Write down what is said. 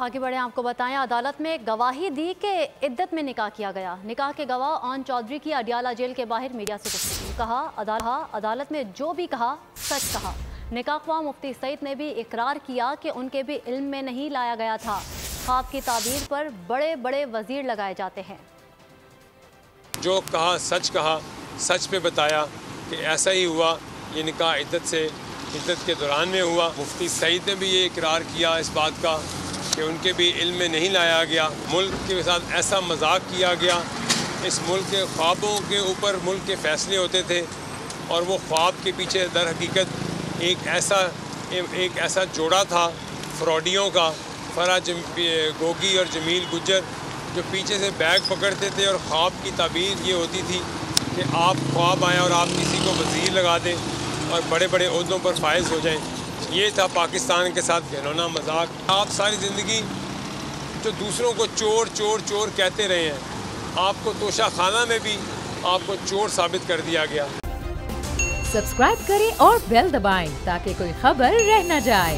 आगे बढ़े, आपको बताएं अदालत में गवाही दी कि इद्दत में निकाह किया गया। निकाह के गवाह आन चौधरी की अडियाला जेल के बाहर मीडिया से गुफ्तगू। कहा अदालत में जो भी कहा सच कहा। निकाह ख्वाह मुफ्ती सईद ने भी इकरार किया कि उनके भी इल्म में नहीं लाया गया था। ख्वाब की ताबीर पर बड़े बड़े वजीर लगाए जाते हैं। जो कहा, सच पे बताया कि ऐसा ही हुआ। ये निकाह इद्दत के दौरान में हुआ। मुफ्ती सईद ने भी ये इकरार किया इस बात का कि उनके भी इल्म में नहीं लाया गया। मुल्क के साथ ऐसा मजाक किया गया। इस मुल्क के ख्वाबों के ऊपर मुल्क के फैसले होते थे और वो ख्वाब के पीछे दर हकीकत एक ऐसा जोड़ा था फ्रॉडियों का, फराज गोगी और जमील गुज्जर, जो पीछे से बैग पकड़ते थे और ख्वाब की ताबीर ये होती थी कि आप ख्वाब आएँ और आप किसी को वज़ीर लगा दें और बड़े बड़े ओहदों पर फायज हो जाएं। ये था पाकिस्तान के साथ घिनौना मजाक। आप सारी ज़िंदगी जो दूसरों को चोर चोर चोर कहते रहे हैं, आपको तोशा खाना में भी आपको चोर साबित कर दिया गया। सब्सक्राइब करें और बेल दबाएं ताकि कोई खबर रह न जाए।